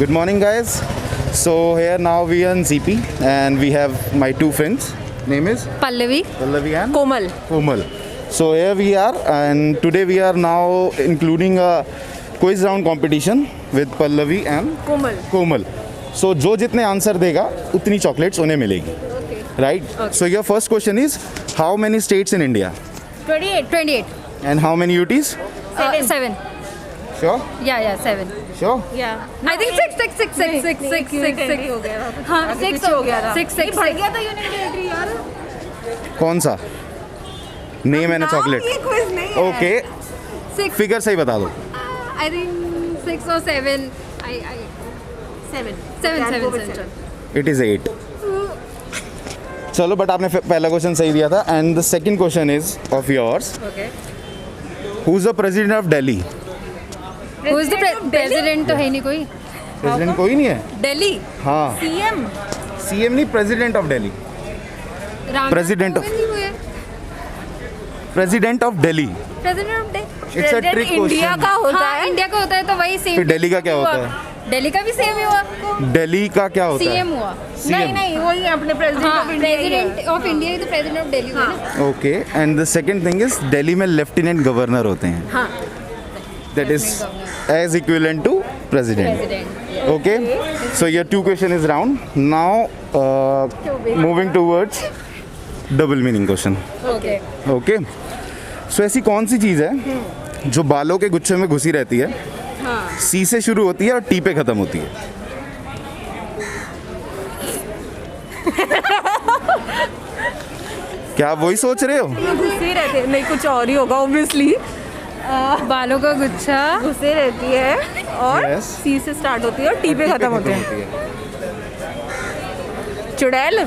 Good morning, guys. So here now we are in CP and we have my two friends. Name is Pallavi and Komal. Komal. So here we are and today we are now including a quiz round competition with Pallavi and Komal. So जो जितने answer देगा उतनी chocolates उन्हें मिलेगी. Right? So your first question is how many states in India? 28. And how many UTs? 7. Sure? Yeah, 7. Sure? Yeah. I think 6. हो गया हाँ 6 हो गया था. 6. बढ़ गया था यूनिट टेरिटरी यार. कौन सा? नेम है ना चॉकलेट. ये क्विज नहीं है. ओके 6. फिगर सही बता दो. I think 6 or 7. I 7. It is 8. चलो बट आपने पहला क्वेश्चन सही दिया था and the second question is of yours. Okay. Who is the president of Delhi? Who is the president? तो है नहीं कोई. प्रेसिडेंट कोई नहीं है. Delhi. हाँ सीएम सीएम नहीं, president of Delhi. President of- president of Delhi. President of Delhi. It's a trick India question. का होता हाँ है. इंडिया का होता है तो वही सेम. फिर दिल्ली का क्या होता है? दिल्ली का भी सेम ही हुआ. दिल्ली का क्या होता है? सीएम हुआ. नहीं वही अपने प्रेसिडेंट हाँ of India. President of India ही तो प्रेसिडेंट ऑफ दिल्ली हुआ ना. Okay and the second thing is Delhi में लेफ्टिनेंट गवर्नर होते हैं. हाँ that is as equivalent to president. President. Okay, so your two question is round. Now moving towards double meaning question. Okay. Okay. So ऐसी कौन सी चीज़ है जो बालों के गुच्छे में घुसी रहती है, सी से शुरू होती है और टी पे खत्म होती है? क्या आप वही सोच रहे हो? घुसे रहते हैं. नहीं कुछ और ही होगा ऑब्वियसली. बालों का गुच्छा. घुसे रहती है और Yes. सी से स्टार्ट होती है और टी पे खत्म होते हैं. चुड़ैल.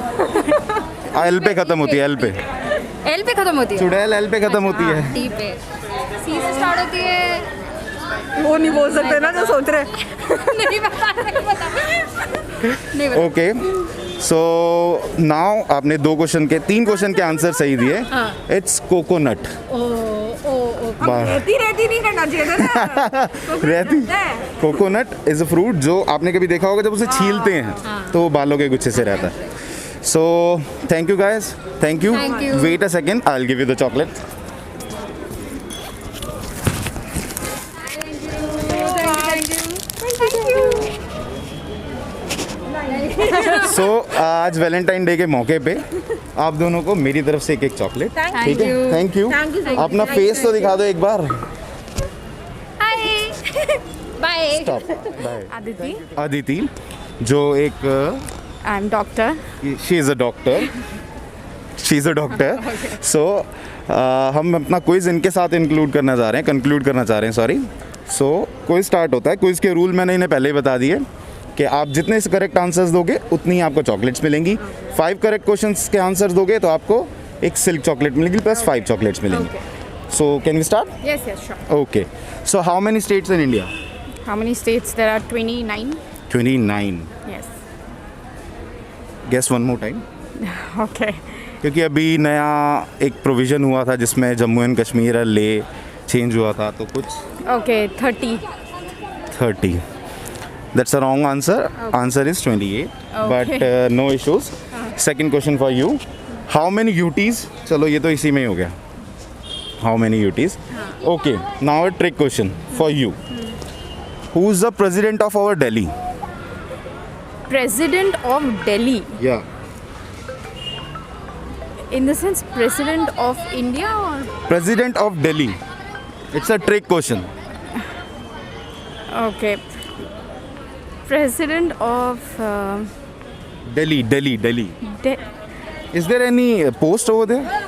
एल पे खत्म होती है. एल पे एल पे खत्म होती है. चुड़ैल एल पे खत्म होती है. टी पे. सी से स्टार्ट होती है. वो नहीं बोल सकते ना जो सोच रहे. नहीं पता. ओके सो नाउ आपने तीन क्वेश्चन के आंसर सही दिए. हाँ. It's coconut. रहती नहीं करना चाहिए था ना. रहती कोकोनट इज अ फ्रूट जो आपने कभी देखा होगा जब उसे छीलते हैं तो वो बालों के गुच्छे से रहता है. So thank you guys. Thank you. Thank you. Wait a second, I will give you the chocolate. So आज वैलेंटाइन डे के मौके पे आप दोनों को मेरी तरफ से एक चॉकलेट. ठीक है. Thank you. Thank you. अपना फेस तो दिखा दो एक बार. Hi. Bye. Stop. Bye. Aditi. Aditi जो एक I am doctor. She is a doctor. So हम अपना क्विज इनके साथ कंक्लूड करना चाह रहे हैं सॉरी. सो क्विज स्टार्ट होता है. क्विज के रूल मैंने इन्हें पहले ही बता दिए कि आप जितने करेक्ट आंसर्स दोगे उतनी ही आपको चॉकलेट्स मिलेंगी. 5 करेक्ट क्वेश्चंस के आंसर्स दोगे तो आपको एक सिल्क चॉकलेट मिलेगी प्लस 5 चॉकलेट्स मिलेंगी. So can we start? Yes, sure. Okay. So how many states in India? How many states? There are 29. 29. Yes. Guess one more time. Okay. क्योंकि अभी नया एक प्रोविज़न हुआ था जिसमें जम्मू एंड कश्मीर ले चेंज हुआ था तो कुछ Okay, 30. 30. That's a wrong answer. Answer is 28. But no issues. Second question for you. How many UTs? चलो ये तो इसी में ही हो गया. How many UTs? Okay. Now a trick question for you. Who is the president of our Delhi? President of Delhi. Yeah. In the sense, President of India or? President of Delhi. It's a trick question. Okay. President of Delhi. De- Is there any post over there?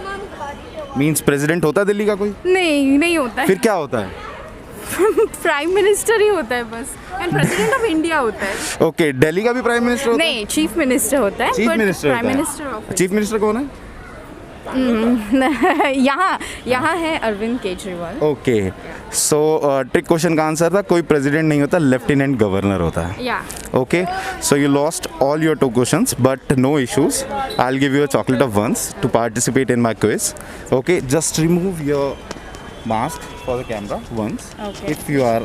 Means president होता है दिल्ली का कोई? नहीं होता है. फिर क्या होता है? प्राइम मिनिस्टर ही होता है बस. एंड प्रेसिडेंट ऑफ इंडिया होता है. ओके. दिल्ली का भी प्राइम मिनिस्टर होता है? नहीं, चीफ मिनिस्टर होता है. Chief minister prime minister of chief minister कौन है? यहाँ है अरविंद केजरीवाल. ओके. सो ट्रिक क्वेश्चन का आंसर था कोई प्रेसिडेंट नहीं होता, लेफ्टिनेंट गवर्नर होता है. या. Okay, so you lost all your 2 questions, but no issues. I'll give you a chocolate of once to participate in my quiz. Okay, just remove your mask for the camera once. Okay. If you are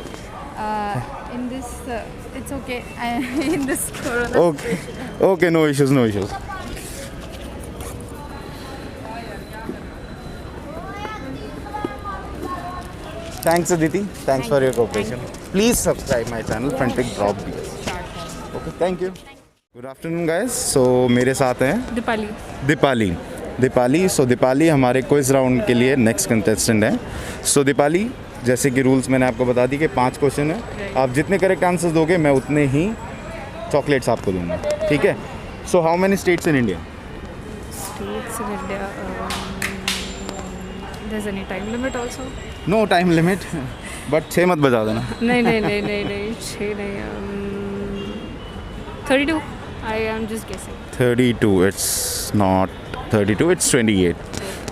In this, it's okay. In this corona. Okay. Okay, no issues, no issues. Thanks, Aditi. Thanks for your cooperation. Please subscribe my channel, Front Pick Drop Beers. Okay, thank you. Good afternoon, guys. So मेरे साथ हैं Dipali. Deepali सो दीपाली हमारे quiz round के लिए next contestant हैं. सो दीपाली, जैसे कि rules मैंने आपको बता दी कि 5 क्वेश्चन है. आप जितने करेक्ट आंसर्स दोगे मैं उतने ही चॉकलेट्स आपको दूंगा. ठीक है. So how many states in India? States in India. There's any time limit also? No time limit, but 6 मत बजा देना. नहीं. 6 नहीं. 32. I am just guessing. 32. It's not 32, it's 28.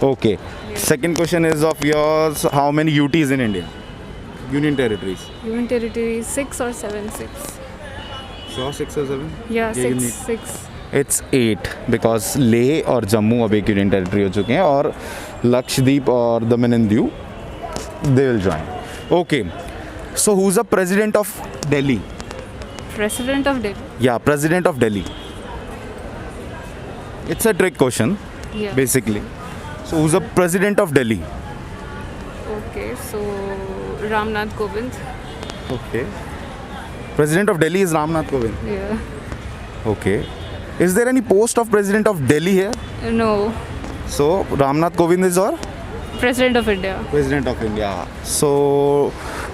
Okay. Second question is of yours. How many UTs in India? Union territories. Union territory 6 or 7? 6. Sure, 6 or 7? Yeah, Yeah, you 6. need- 6. It's 8 because Leh और जम्मू अब एक union territory हो चुके हैं और लक्षद्वीप और दमन and Diu they will join. Okay. So who's the president of Delhi? President of Delhi. Yeah, president of Delhi. It's a trick question, Yeah. basically. So who's the president of Delhi? Okay, so Ramnath Kovind. Okay. President of Delhi is Ramnath Kovind. Yeah. Okay. Is there any post of president of Delhi here? No. So Ramnath Kovind is our President of India. President of India. So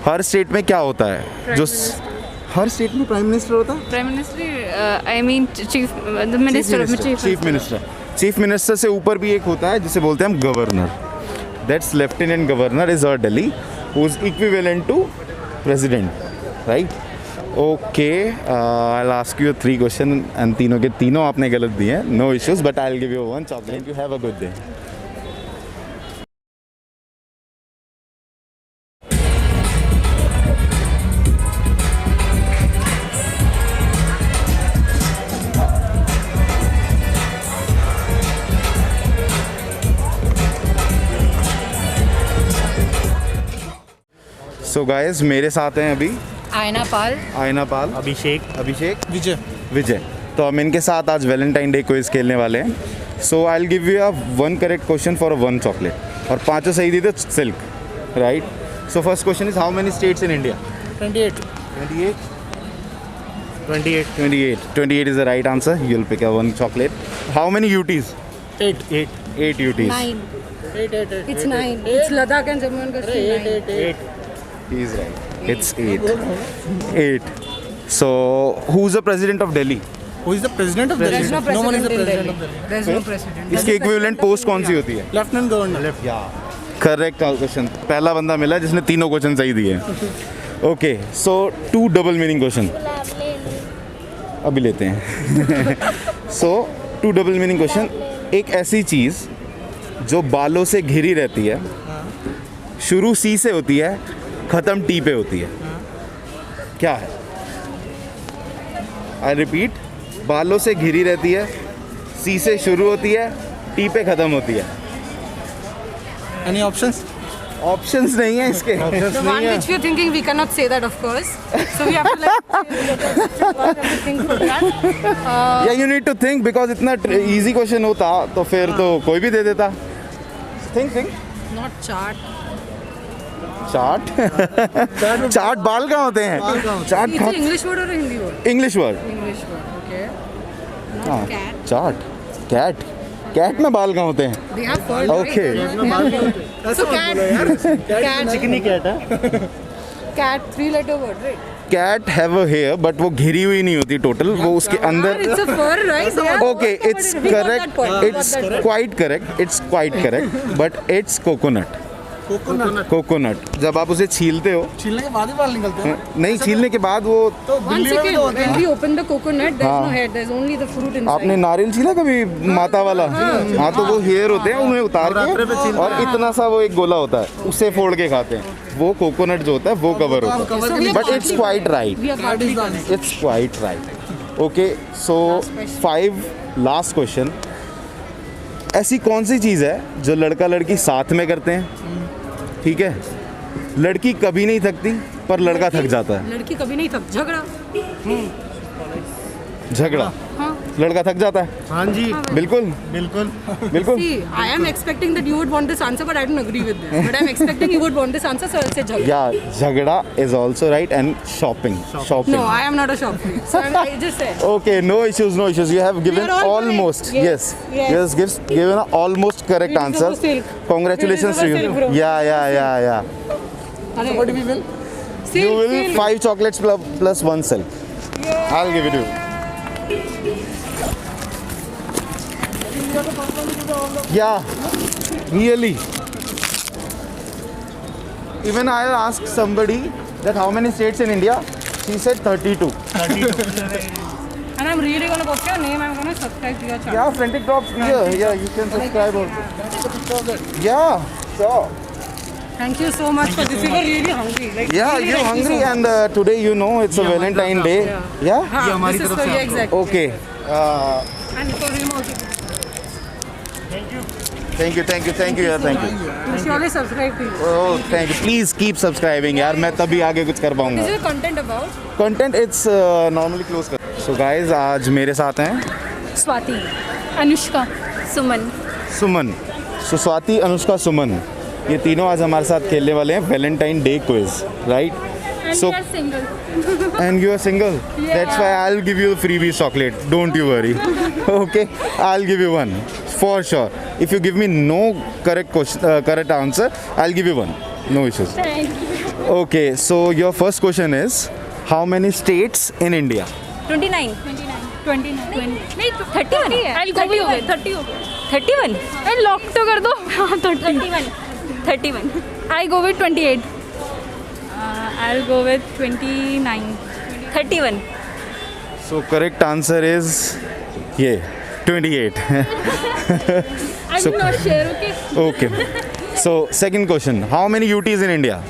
her state में क्या होता है? Prime जो Minister. हर state में prime minister होता है. Prime Minister. I mean chief. The minister of chief minister. Chief minister से ऊपर भी एक होता है जिसे बोलते हैं हम governor. That's lieutenant governor is our Delhi who is equivalent to president, right? Okay, I will ask you 3 question and तीनों के तीनों आपने गलत दिए हैं. No issues, but I will give you 1 chocolate. You have a good day. So guys, मेरे साथ हैं अभी आयना पाल. आयना पाल, अभिषेक विजय. तो हम इनके साथ आज वैलेंटाइन डे क्विज खेलने वाले हैं. So I will give you a 1 correct question for 1 chocolate और 5 सही दी तो silk, right? So first question is how many states in India? 28 28 is the right answer. You'll pick a 1 chocolate. How many UTs? 8 8 UTs. 9. 8 It's 9. It's Ladakh and Jammu and Kashmir. 9. He's right. It's 8. 8. So who's the president of Delhi? Who is the president of Delhi? There's no No one is the president in president Delhi. of Delhi. There's no president. इसकी equivalent post कौन सी होती है? Lieutenant Governor. Correct question. पहला बंदा मिला जिसने तीनों question सही दिए. ओके, सो 2 डबल मीनिंग क्वेश्चन अभी लेते हैं. सो 2 डबल मीनिंग क्वेश्चन. एक ऐसी चीज़ जो बालों से घिरी रहती है, शुरू सी से होती है, ख़त्म टी पे होती है, क्या है? आई रिपीट, बालों से घिरी रहती है, सी से शुरू होती है, टी पे ख़त्म होती है. Any options? ऑप्शंस नहीं है इसके. The one which we're thinking, we cannot say that, of course. So we have to think for that. या you need to think because इतना इजी क्वेश्चन होता तो फिर तो कोई भी दे देता. Think. Not chart. Chaat. Chaat बाल कहाँ होते हैं? Chaat It's an English word or a Hindi word? English word. English word. Okay. हाँ, cat. चाट. कैट. कैट में बाल कहाँ होते हैं? They have fur. Okay. Right? So cat. Cat. चिकनी कैट है. Cat. 3-letter word, right? Cat have a hair but वो घिरी हुई नहीं होती टोटल, वो उसके अंदर. It's a fur, right? Yeah. Okay, it's We got that correct. point. We got it's that point. Quite correct but it's coconut. Coconut. जब आप उसे छीलते हो, छीलने के बाद ही बाल निकलते हैं. नहीं छीलने के बाद वो. तो One बिल्ली में भी तो second. होते When हैं. we open the coconut, there's हाँ. no hair. There's only the fruit inside. आपने नारियल छीला कभी माता वाला? हाँ, तो वो हेयर होते हैं, उन्हें उतार नवरात्रे पे के छीलते और इतना सा वो एक गोला होता है, उसे फोड़ के खाते हैं. वो कोकोनट जो होता है वो कवर होता है. Cover So we are but it's quite right. We are partly correct. It's quite right. Okay, so 5 last question. ऐसी कौन सी चीज़ है जो लड़का लड़की साथ में करते हैं, ठीक है? लड़की कभी नहीं थकती, पर लड़का थक जाता है। लड़की कभी नहीं थक झगड़ा। झगड़ा, हाँ। लड़का थक जाता है। हाँ जी, बिल्कुल बिल्कुल। बिल्कुल। See, I am expecting that you would want this answer, but I don't agree with this. But I'm expecting you would want this answer, so I'll say झगड़ा. Yeah, झगड़ा is also right, and shopping. No, I am not a shop freak. So I just said. Okay, no issues, no issues. You have given We are all almost. correct. Yes. Yes. Yes, given an almost correct We deserve answer. a silk. Congratulations We to deserve a you. silk, bro. Yeah. So what do we win? You will 5 chocolates plus 1 silk. I'll give it to you. Yeah, really. Even I asked somebody that how many states in India. She said 32. And I'm really gonna put your name. I'm gonna subscribe to your channel. Yeah, Frantic Drops. Yeah, you can subscribe also. Yeah, sure. Thank you so much for this. We were really hungry. Like, Yeah, really you're thank you hungry, so and today you know it's a Valentine Day. Yeah. much. हाँ, हमारी this is तरफ for से you, आपको। exactly. Okay. And for him also. Thank you. Yeah, thank you. We surely subscribe to you. Oh, thank you. Please keep subscribing, यार. मैं तभी आगे कुछ कर पाऊंगा. This is your content about? Content it's normally close. So guys, आज मेरे साथ हैं स्वाति, अनुष्का, सुमन. सुमन. So स्वाति, अनुष्का, सुमन. ये तीनों आज हमारे साथ खेलने वाले हैं Valentine Day quiz, right? So single. and you are single. That's why I'll give you the freebie chocolate. Don't you worry. Okay, I'll give you one for sure. If you give me no correct question, correct answer, I'll give you one. No issues. Okay, so your first question is, how many states in India? 29. 29. नहीं 31. I'll go with 30. 31. I'll lock तो कर दो. 31. 31. I go with 28. I'll go with 29. 31. So correct answer is ये 28. I'm So- not sure. Okay. Okay. So second question, how many UTs in India?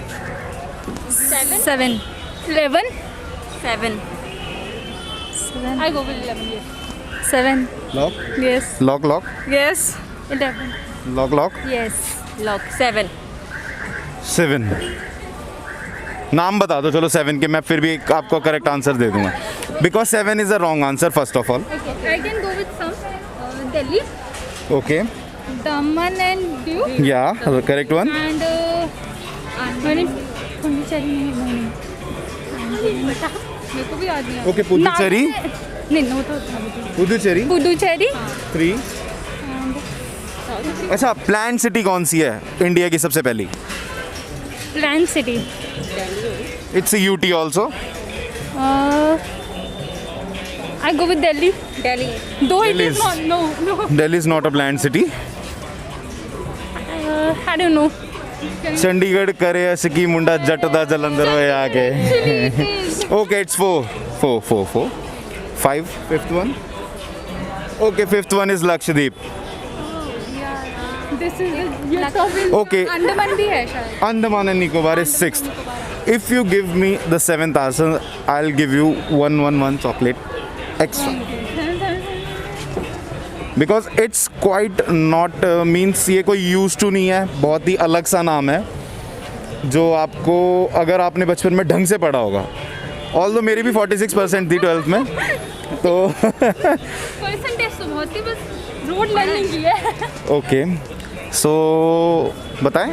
7. 11. 7. I go with 11. Yes. 7. Lock. Yes. Lock. Yes. 11. Lock. Yes. Lock. 7. 7. नाम बता दो चलो 7 के, मैं फिर भी आपको करेक्ट आंसर दे दूंगा. Because 7 is a wrong answer first of all. Okay. I can go with some. Delhi. Okay. Daman and Diu. Yeah, correct one. And Pondicherry नहीं. मेरे को भी याद नहीं आ रहा. Okay, Puducherry. नहीं नो तो Puducherry. पुडुचेरी 3. अच्छा, प्लान सिटी कौन सी है इंडिया की सबसे पहली? Plan city it's UT also. I go with Delhi though it Delhi is is- not no Delhi is not a plan city. I don't know Chandigarh करे असकी मुंडा जट दा जलंधर होए आके. Okay, it's 4. 5. Fifth one. Okay, fifth one is Lakshadweep. This is you talking Okay. Andaman भी है शायद. Andaman and Nicobar is 6th. If you give me the 7th answer, I'll give you 1 chocolate extra. Because it's quite not means ये कोई used to नहीं है, बहुत ही अलग सा नाम है जो आपको अगर आपने बचपन में ढंग से पढ़ा होगा. Although मेरी भी 46% थी 12th में, तो परसेंटेज तो बहुत ही बस रोड लर्निंग की है. ओके. सो बताएं.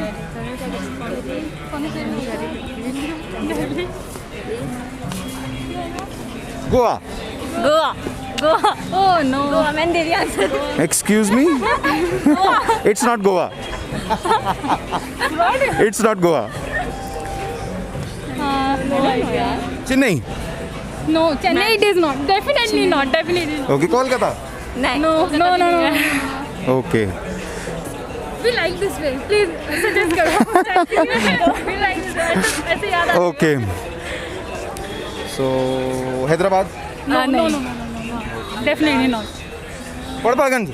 गोवा. गोवा ओह नो गोवा मैंने दे दिया answer. Excuse me? It's not Goa. It's not Goa. Chennai. No Chennai it is not definitely not Okay, Kolkata. No no no Okay. We like this way please suggest करो. We like this ऐसे याद आ. Okay. So Hyderabad. No no no definitely not. Padpaganj.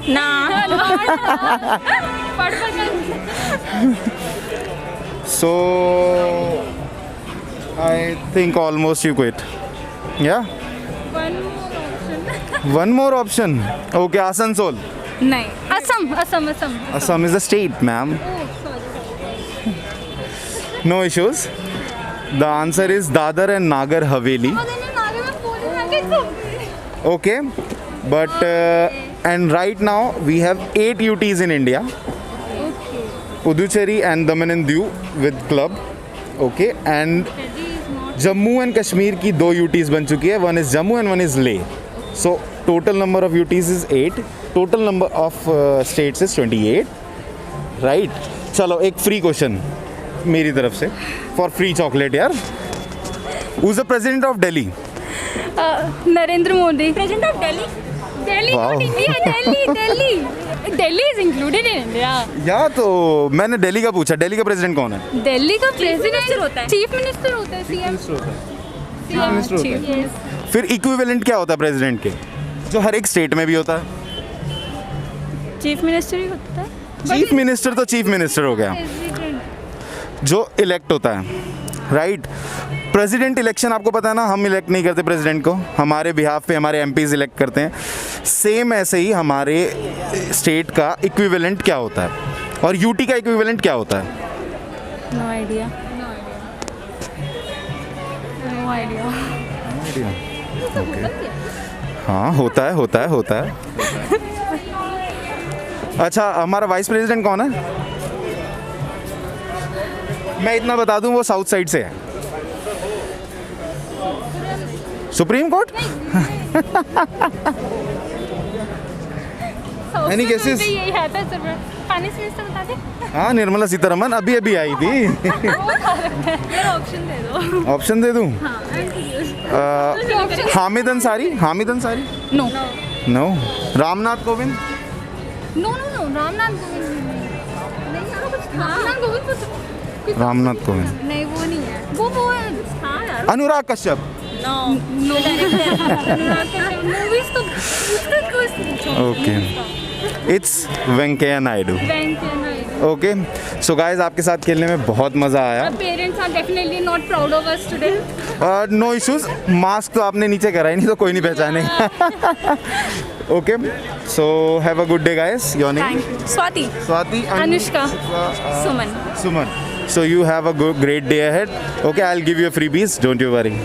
ना पढ़ So I think almost you quit. Yeah. One more option. Okay, Asansol. नहीं Assam. Assam is a state, ma'am. No issues. The answer is Dadar and Nagar Haveli. Okay, but and right now we have 8 UTs in India. Puducherry and Daman and Diu with club. Okay, and Jammu and Kashmir की 2 UTs बन चुकी है. One is Jammu and one is Leh. So total number of UTs is 8. Total number of states is 28. Right? चलो एक free question मेरी तरफ से for free chocolate यार. Who's the president of Delhi? Narendra Modi. President of Delhi. Delhi, Wow. not India. Delhi. Delhi is included in India. या तो मैंने दिल्ली का पूछा. दिल्ली का प्रेसिडेंट कौन है? दिल्ली का प्रेसिडेंट होता है. चीफ मिनिस्टर होता है. सीएम. मिनिस्टर होता है. फिर इक्विवेलेंट क्या होता है प्रेसिडेंट के, जो हर एक स्टेट में भी होता है? चीफ मिनिस्टर ही होता है. चीफ मिनिस्टर तो चीफ मिनिस्टर हो गया, जो इलेक्ट होता है. राइट. प्रेसिडेंट इलेक्शन आपको पता है ना, हम इलेक्ट नहीं करते प्रेसिडेंट को, हमारे बिहाफ पे हमारे एमपीज इलेक्ट करते हैं. सेम ऐसे ही हमारे स्टेट का इक्विवेलेंट क्या होता है और यूटी का इक्विवेलेंट क्या होता है? No idea. हाँ, होता है. अच्छा, हमारा वाइस प्रेसिडेंट कौन है? मैं इतना बता दूं, वो साउथ साइड से है. Supreme court. Any guesses? यही है था सर. फाइनेंस मिनिस्टर बता दे. हाँ, निर्मला सीतारमन अभी आई थी. ऑप्शन दे दो. ऑप्शन दे दूं? Hamid Ansari. No. No. Ramnath Kovind. No. Ramnath Kovind. Ramnath Kovind. नहीं, वो नहीं है. वो है. हाँ यार. अनुराग कश्यप. नो मूवीज तो okay. It's Venkaiah Naidu. Okay. So guys, आपके साथ खेलने में बहुत मज़ा आया. Parents are definitely not proud of us today. No issues. Mask तो आपने नीचे करा ही नहीं, तो कोई नहीं पहचानेगा. Okay. So have a good day guys. Your name? Swati. Anushka. Suman. So you have a great day ahead. Okay, I'll give you a freebies. Don't you worry.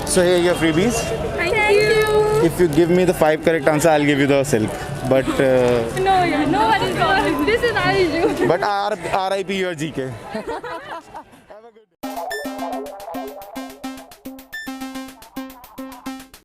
So here are your freebies. Thank you. If you give me the 5 correct answer, I'll give you the silk. But No worries. This is our issue. but RIP your GK.